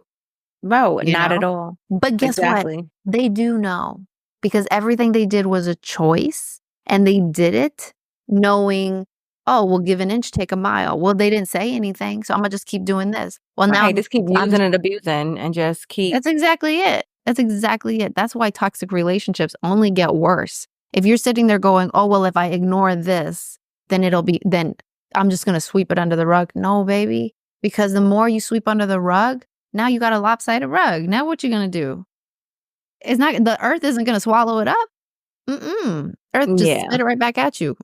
No, not at all. But guess what? They do know, because everything they did was a choice, and they did it knowing, oh, we'll give an inch, take a mile. Well, they didn't say anything, so I'm gonna just keep doing this. Well, now just keep using and abusing and just keep. That's exactly it. That's exactly it. That's why toxic relationships only get worse. If you're sitting there going, oh, well, if I ignore this, then I'm just gonna sweep it under the rug. No, baby, because the more you sweep under the rug, now you got a lopsided rug. Now what you gonna do? The earth isn't gonna swallow it up. Earth just spit it right back at you.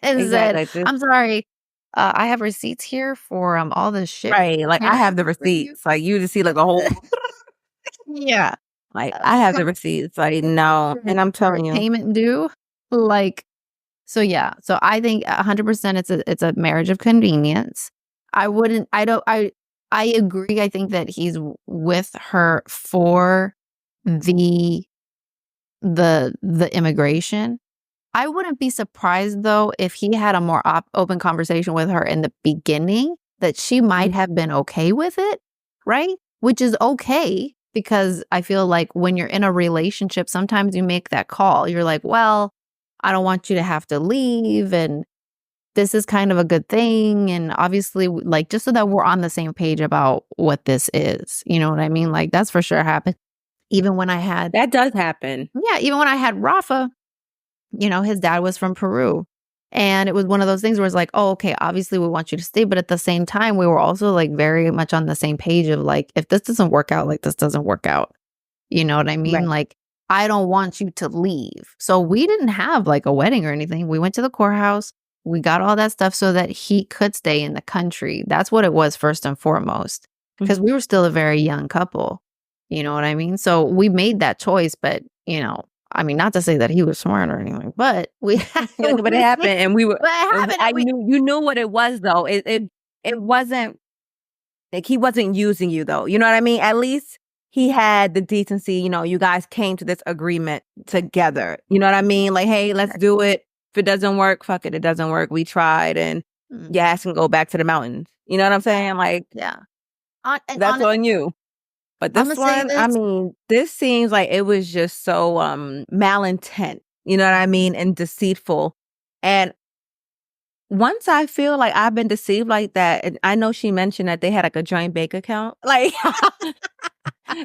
And said, I'm sorry, I have receipts here for all this shit. Right, like I have the receipts. Like you just see like a whole. Yeah, like I have the receipts. Like no, and I'm telling you, payment due. Like, so yeah. So I think 100% it's a marriage of convenience. I agree. I think that he's with her for the immigration. I wouldn't be surprised though if he had a more open conversation with her in the beginning, that she might have been okay with it, right? Which is okay, because I feel like when you're in a relationship, sometimes you make that call. You're like, well, I don't want you to have to leave, and this is kind of a good thing. And obviously, like, just so that we're on the same page about what this is. You know what I mean? Like, that's for sure happened. Even when I had... That does happen. Yeah, even when I had Rafa, his dad was from Peru. And it was one of those things where it's like, oh, okay, obviously we want you to stay. But at the same time, we were also like very much on the same page of like, if this doesn't work out, like this doesn't work out. You know what I mean? Right. Like, I don't want you to leave. So we didn't have like a wedding or anything. We went to the courthouse. We got all that stuff so that he could stay in the country. That's what it was first and foremost, because we were still a very young couple. You know what I mean? So we made that choice, but I mean, not to say that he was smart or anything, but but it happened, and we were. But it happened. You knew what it was, though. It wasn't like he wasn't using you, though. You know what I mean? At least he had the decency. You guys came to this agreement together. You know what I mean? Like, hey, let's do it. If it doesn't work, fuck it. It doesn't work. We tried, and your ass can go back to the mountains. You know what I'm saying? Like, yeah, that's on you. But this one, I mean, this seems like it was just so malintent, you know what I mean, and deceitful. And once I feel like I've been deceived like that, and I know she mentioned that they had like a joint bank account, like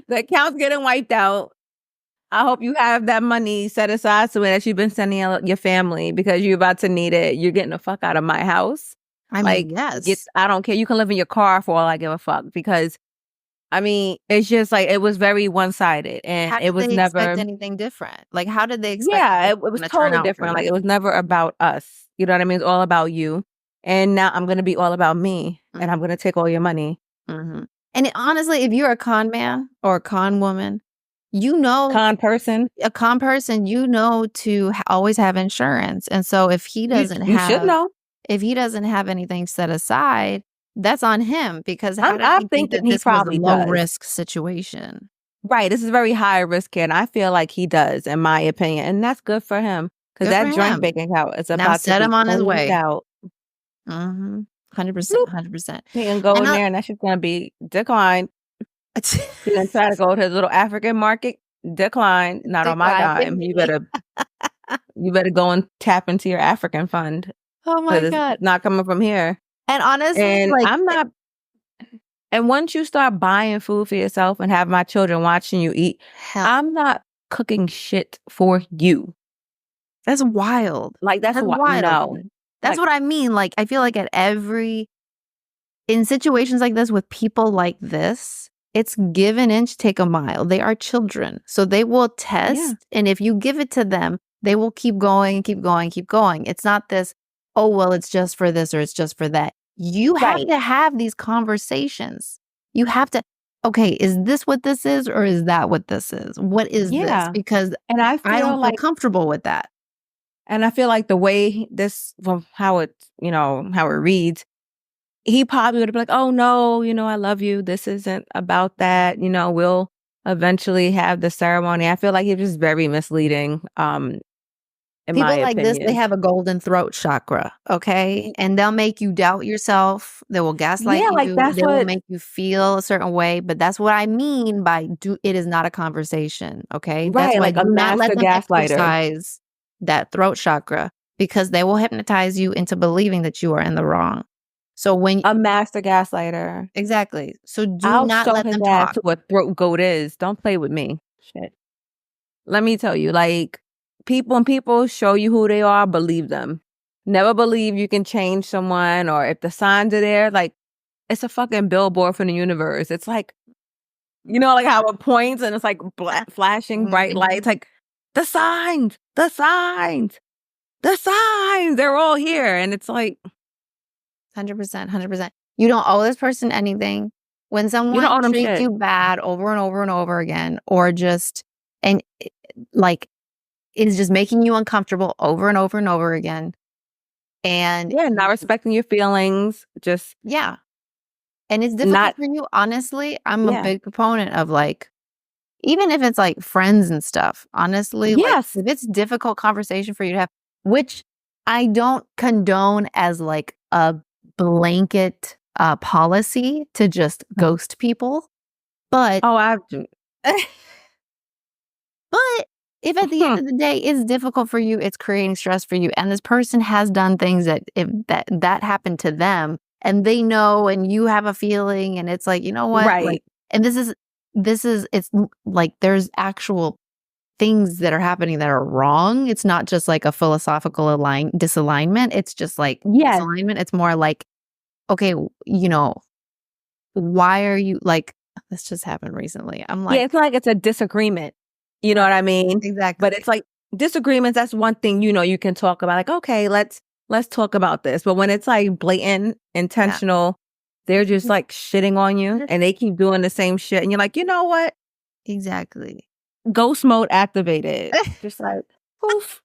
the account's getting wiped out. I hope you have that money set aside so that you've been sending out your family, because you're about to need it. You're getting the fuck out of my house. I mean, yes. I don't care. You can live in your car for all I give a fuck because, I mean, it's just like, it was very one-sided and How it did was they expect never, anything different? Like, how did they expect yeah, it it was to turn totally out for different. Like, you? it was never about us. You know what I mean? It's all about you. And now I'm going to be all about me and I'm going to take all your money. Mhm. And honestly, if you're a con man or a con woman, you know, Con person, a con person, you know to always have insurance. And so if he doesn't you should have know. anything set aside, that's on him because how did I'm he think thinking that he this was a probably low does. risk situation? Right. This is very high risk, and I feel like he does, in my opinion. And that's good for him because Good for that joint him. bank account is Now about to set be him on his cleaned way. out. 100%, Bloop. 100%. He can go And in there and that shit's going to be declined. He gonna try to go to his little African market. Decline. Not on my decline. dime. You better go and tap into your African fund Oh my because it's God. not coming from here. And honestly, And like, I'm not. And once you start buying food for yourself and have my children watching you eat, hell, I'm not cooking shit for you. that's wild. Like that's That's what wild. no. That's Like, what I mean. Like, I feel like in situations like this with people like this, it's give an inch, take a mile. They are children. So they will test. yeah. And if you give it to them, they will keep going, keep going, keep going. It's not this, oh, well, it's just for this or it's just for that. You have Right. to have these conversations. You have to, okay, is this what this is or is that what this is? What is this? Yeah. Because And I I don't feel feel like comfortable with that. the way this from how it, how it reads, he probably would have been like, oh no, I love you. This isn't about that. We'll eventually have the ceremony. I feel like he was just very misleading, in my People like this, they opinion. have a golden throat chakra, okay? And they'll make you doubt yourself. They will gaslight Yeah, like you. that's They will what make you feel a certain way. But that's what I mean by it is not a conversation, okay? That's right, why like a do not let master them gaslighter. exercise that throat chakra because they will hypnotize you into believing that you are in the wrong. So A master gaslighter. exactly. So do I'll not show let his them ass talk. to what throat goat is. Don't play with me. Shit. Let me tell you, like, when people show you who they are, believe them. Never believe you can change someone, or if the signs are there, like, it's a fucking billboard from the universe. It's like, like how it points and it's like flashing bright lights, like, the signs, the signs, the signs, they're all here. And it's like, 100%, 100%. You don't owe this person anything. When you don't someone owe them treats shit. you bad over and over and over again, or just, and like, is just making you uncomfortable over and over and over again. And Yeah, not respecting your feelings, just yeah. And it's difficult not, for you. Honestly, I'm a yeah. big proponent of like, even if it's like friends and stuff, honestly, like Yes. if it's difficult conversation for you to have, which I don't condone as like a blanket policy to just ghost people, but Oh, but if at the end of the day it's difficult for you, it's creating stress for you, and this person has done things that if that happened to them, and they know, and you have a feeling, and it's like, you know what, like, right. and it's like there's actual things that are happening that are wrong. It's not just like a philosophical disalignment. It's just like Yes. misalignment. It's more like, okay, why are you like, this just happened recently. I'm like, Yeah, it's not like it's a disagreement. You know what I mean? exactly. But it's like disagreements, that's one thing, you can talk about. Like, okay, let's talk about this. But when it's like blatant, intentional, they're just like shitting on you and they keep doing the same shit. And you're like, you know what? Exactly. Ghost mode activated. Just like, poof,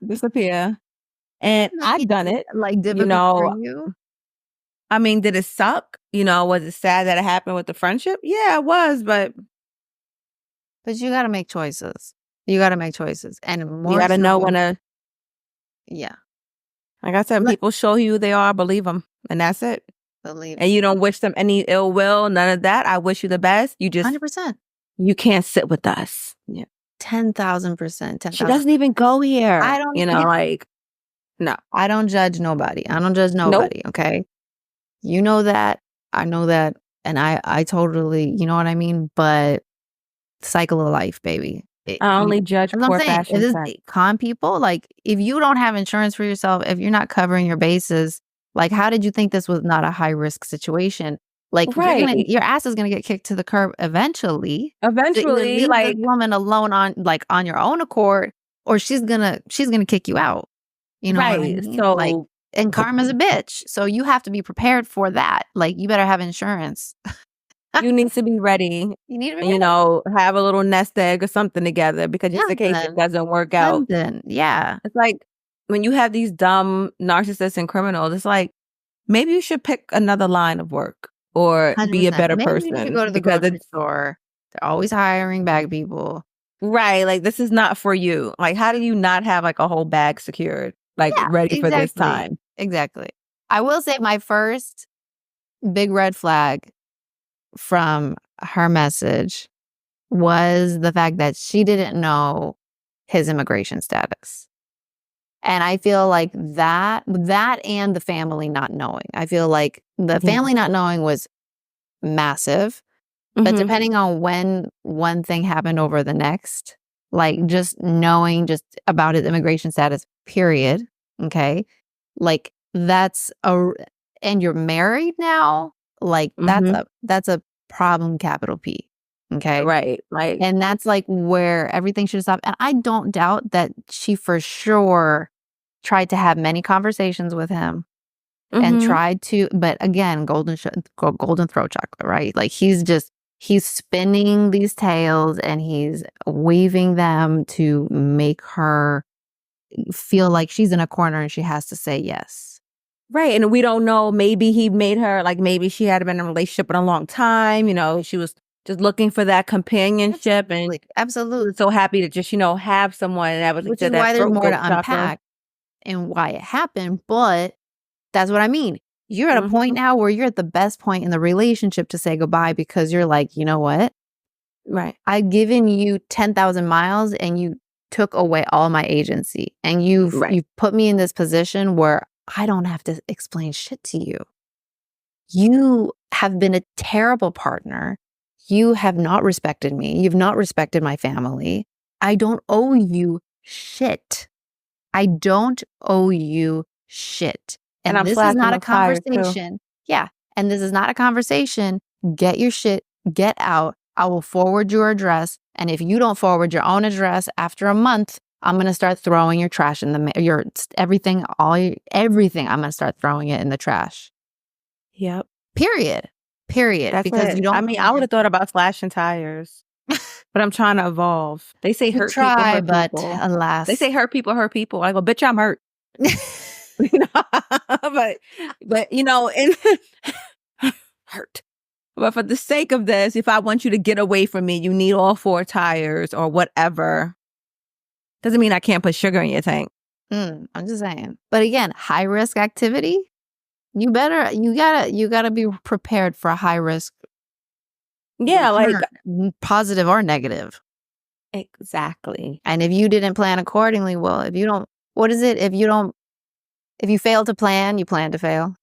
disappear. And I've done it. Like difficult for you. I mean, did it suck? Was it sad that it happened with the friendship? Yeah, it was, but you got to make choices. You got to make choices. And more you got to know when to. Yeah. Like I said, when people show you who they are, believe them. And that's it. Believe. And you don't wish them any ill will, none of that. I wish you the best. You just, 100%. you can't sit with us. Yeah. 10,000%. She doesn't even go here. I don't, like, no. I don't judge nobody. I don't judge nobody. Nope. Okay. You know that. I know that. And I totally, you know what I mean? But cycle of life, baby. I only judge poor fashion sense. Con people, like if you don't have insurance for yourself, if you're not covering your bases, Like, how did you think this was not a high risk situation? Like, your ass is gonna get kicked to the curb eventually. To either Eventually, leave this like, woman alone on your own accord, or she's gonna kick you out. You know what I right. mean? Like, So and karma's a bitch, so you have to be prepared for that. Like, you better have insurance. you need to be ready. You need to be You know, have a little nest egg or something together because just in case it something. doesn't work out. Something. Yeah. It's like when you have these dumb narcissists and criminals, it's like maybe you should pick another line of work or be a 100%. better Maybe you should go person to the because grocery it's store. They're always hiring bag people. right. Like this is not for you. Like, how do you not have like a whole bag secured, like Yeah, ready for this exactly. time? Exactly. I will say my first big red flag from her message was the fact that she didn't know his immigration status. And I feel like that and the family not knowing. I feel like the family not knowing was massive, but Mhm. depending on when one thing happened over the next, like just knowing just about his immigration status, period. Okay. Like and you're married now, like Mhm. that's a problem, capital P. Okay. Right. Like, And that's like where everything should stop. And I don't doubt that she for sure tried to have many conversations with him and mhm. tried to, but again, golden throat chocolate, right? Like he's spinning these tales and he's weaving them to make her feel like she's in a corner and she has to say yes. Right. And we don't know. Maybe he made her like maybe she had been in a relationship in a long time. You know, she was just looking for that companionship and Absolutely. so happy to just, have someone. And that was Which like is why that there's throat more goat to chakra. unpack and why it happened. But that's what I mean. You're at a point now where you're at the best point in the relationship to say goodbye because you're like, you know what? Right. I've given you 10,000 miles and you took away all my agency. And you've put me in this position where I don't have to explain shit to you. You have been a terrible partner. You have not respected me. You've not respected my family. I don't owe you shit. I don't owe you shit. And And I'm this is flashing not a those tires too. conversation. Yeah. And this is not a conversation. Get your shit, get out. I will forward your address. And if you don't forward your own address after a month, I'm going to start throwing your trash in everything. Everything. I'm going to start throwing it in the trash. Yep. Period. That's Because it. you don't. I mean, I would have thought about slashing tires, but I'm trying to evolve. They say You hurt people try, hurt but people. alas. They say hurt people hurt people. I go, bitch, I'm hurt. but and hurt. But for the sake of this, if I want you to get away from me, you need all 4 tires or whatever. Doesn't mean I can't put sugar in your tank. I'm just saying. But again, high risk activity. You gotta be prepared for a high risk. Yeah, like positive or negative. exactly. And if you didn't plan accordingly, well, if you don't, what is it? If you fail to plan, you plan to fail.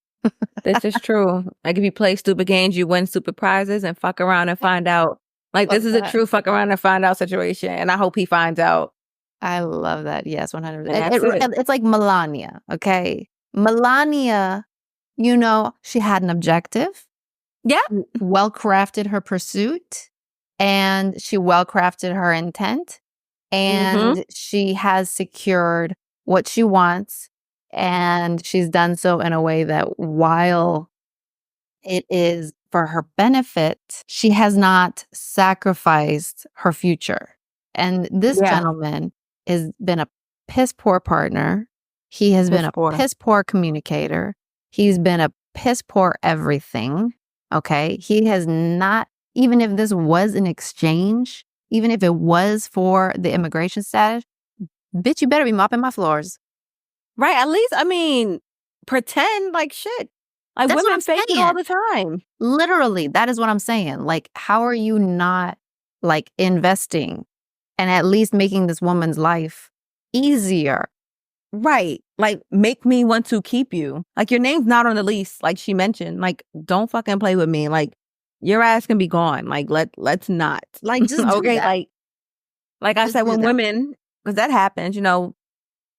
This is true. Like if you play stupid games, you win stupid prizes and fuck around and find out. Like this is a true fuck around and find out situation. And I hope he finds out. I love that. Yes, 100%. It's like Melania. Okay. Melania, she had an objective. Yeah. Well crafted her pursuit and she well crafted her intent. And she has secured what she wants. And she's done so in a way that while it is for her benefit, she has not sacrificed her future. And this gentleman has been a piss poor partner. He has been a piss poor communicator. He's been a piss poor everything. Okay. He has not, even if this was an exchange, even if it was for the immigration status, bitch, you better be mopping my floors. Right. At least, I mean, pretend like shit. Like That's women fake it all the time. Literally, that is what I'm saying. Like, how are you not like investing and at least making this woman's life easier? Right. Like, make me want to keep you. Like, your name's not on the lease, like she mentioned. Like, don't fucking play with me. Like, your ass can be gone. Like, let's not. Like, just okay. do that. Like I said, when women, because that happens,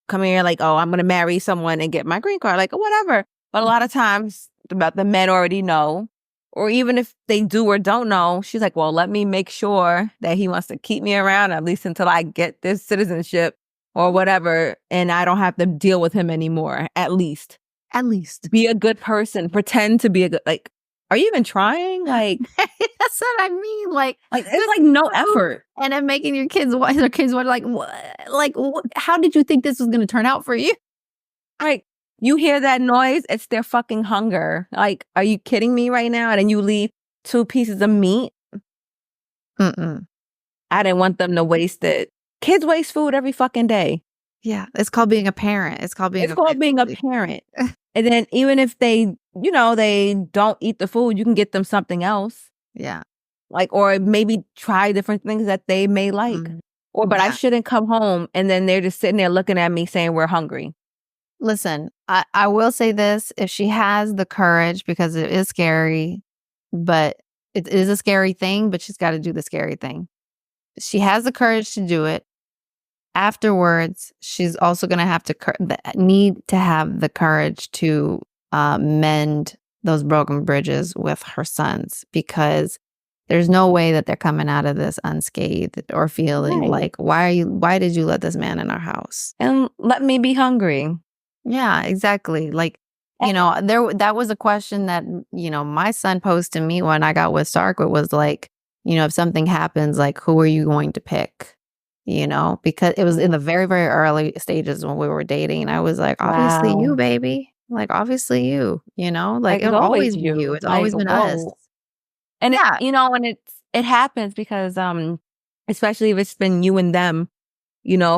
come here like, oh, I'm going to marry someone and get my green card. Like, whatever. But a lot of times the men already know. Or even if they do or don't know, she's like, well, let me make sure that he wants to keep me around at least until I get this citizenship or whatever. And I don't have to deal with him anymore. At least. Be a good person. Pretend to be a good, like, are you even trying? Like, that's what I mean. Like it's like no effort. And then making your kids wonder, like, what? Like, how did you think this was going to turn out for you? Like, you hear that noise, it's their fucking hunger. Like, are you kidding me right now? And then you leave 2 pieces of meat. Mm-mm. I didn't want them to waste it. Kids waste food every fucking day. Yeah, it's called being a parent. It's called being a parent. And then even if they, they don't eat the food, you can get them something else. Yeah. Like, or maybe try different things that they may like. But I shouldn't come home and then they're just sitting there looking at me saying we're hungry. Listen, I will say this. If she has the courage, because it is scary, but it is a scary thing, but she's got to do the scary thing. She has the courage to do it. Afterwards, she's also going to have to need to have the courage to mend those broken bridges with her sons, because there's no way that they're coming out of this unscathed or feeling like, why did you let this man in our house? And let me be hungry. Yeah, exactly. Like, that was a question that, my son posed to me when I got with Sark. It was like, if something happens, like, who are you going to pick? Because it was in the very, very early stages when we were dating. I was like, obviously you, baby. Like, obviously you, like it'll always be you. It's always been us. And and it happens because, especially if it's been you and them,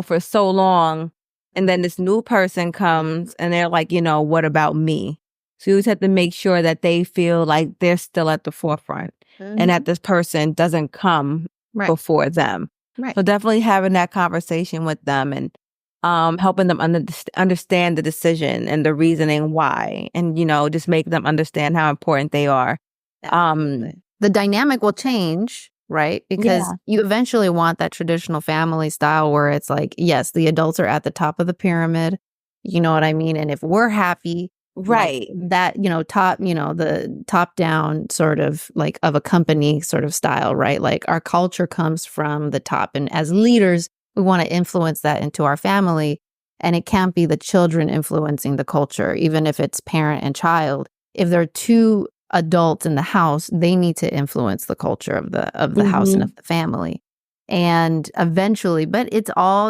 for so long. And then this new person comes and they're like, what about me? So you just have to make sure that they feel like they're still at the forefront and that this person doesn't come before them. Right. So definitely having that conversation with them and helping them understand the decision and the reasoning why, and, just make them understand how important they are. The dynamic will change. Right? Because you eventually want that traditional family style where it's like, yes, the adults are at the top of the pyramid. You know what I mean? And if we're happy, right, like that, top, the top down sort of like of a company sort of style, right? Like our culture comes from the top. And as leaders, we want to influence that into our family. And it can't be the children influencing the culture, even if it's parent and child. If there are two adults in the house, they need to influence the culture of the house and of the family. And eventually, but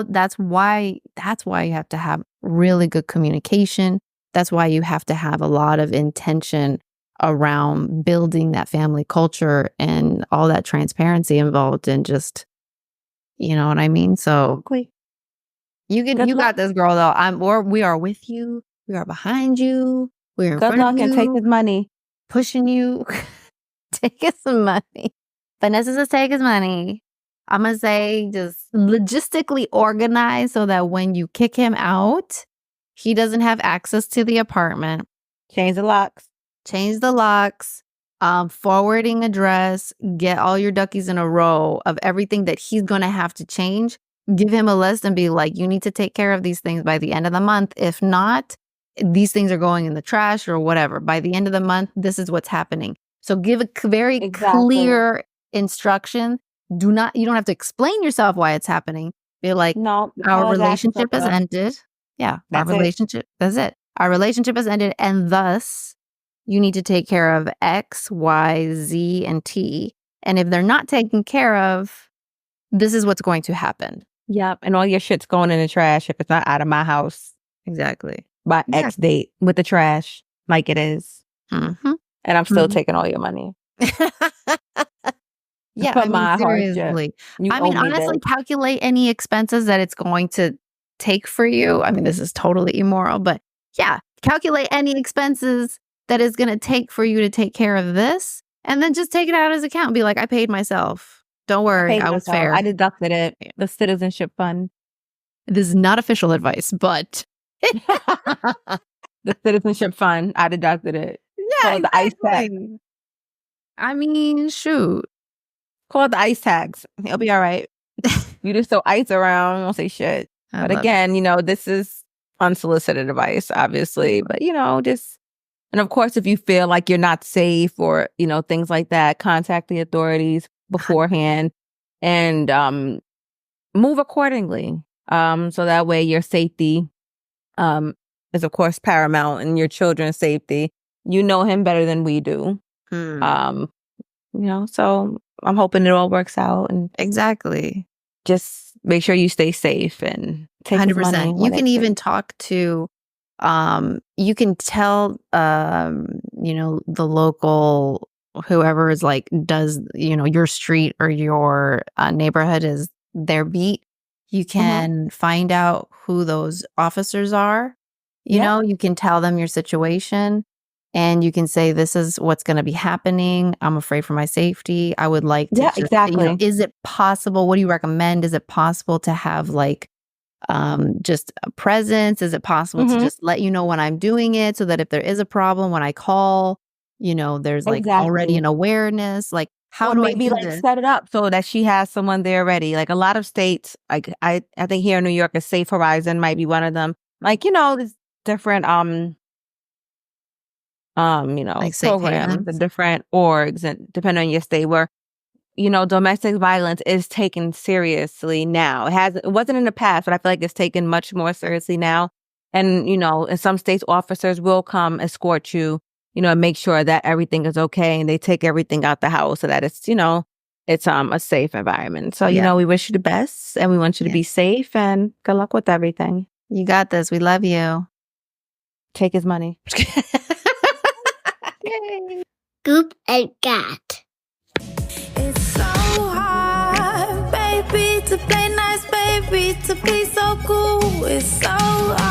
that's why you have to have really good communication. That's why you have to have a lot of intention around building that family culture and all that transparency involved in just, you know what I mean? So you got this, girl, though. We are with you. We are behind you. We're in front of you. And take his money. Pushing you. Take his money. Vanessa says take his money. I'm going to say just logistically organize so that when you kick him out, he doesn't have access to the apartment. Change the locks. Forwarding address. Get all your duckies in a row of everything that he's going to have to change. Give him a list and be like, you need to take care of these things by the end of the month. If not, these things are going in the trash or whatever. By the end of the month, this is what's happening. So give a very clear instruction. You don't have to explain yourself why it's happening. Be like, no, our relationship has ended. Yeah, that's it. Our relationship has ended, and thus you need to take care of X, Y, Z, and T. And if they're not taken care of, this is what's going to happen. Yep, and all your shit's going in the trash if it's not out of my house. Exactly. By X date with the trash, like it is. Mm-hmm. And I'm still taking all your money. Yeah, seriously. Honestly, calculate any expenses that it's going to take for you. I mean, this is totally immoral, but yeah, calculate any expenses that is going to take for you to take care of this, and then just take it out as account. Be like, I paid myself. Don't worry, I was fair. I deducted it. The citizenship fund. This is not official advice, but the citizenship fund, I deducted it. Yeah, the ICE tax. I mean, shoot. Call it the ICE tax. It'll be all right. You just throw ICE around, won't say shit. But again, this is unsolicited advice, obviously. But, just And of course, if you feel like you're not safe or, things like that, contact the authorities beforehand and move accordingly. So that way your safety is of course paramount and your children's safety. You know him better than we do. So I'm hoping it all works out and Exactly. just make sure you stay safe and take his money. 100%. You can even talk to you can tell the local whoever is like does your street or your neighborhood is their beat. You can find out who those officers are. You can tell them your situation and you can say, this is what's going to be happening. I'm afraid for my safety. I would like to exactly. Is it possible? What do you recommend? Is it possible to have like just a presence? Is it possible to just let you know when I'm doing it so that if there is a problem when I call, there's like already an awareness, like how do maybe I do like this? set it up so that she has someone there ready. Like a lot of states, like I think here in New York, a Safe Horizon might be one of them. Like, there's different Like programs and different orgs and depending on your state where domestic violence is taken seriously now. It wasn't in the past, but I feel like it's taken much more seriously now. And, in some states, officers will come escort you, and make sure that everything is okay. And they take everything out the house so that it's, it's a safe environment. So, we wish you the best and we want you to be safe and good luck with everything. You got this. We love you. Take his money. Goop and cat. It's so hard, baby, to play nice, baby, to be so cool. It's so hard.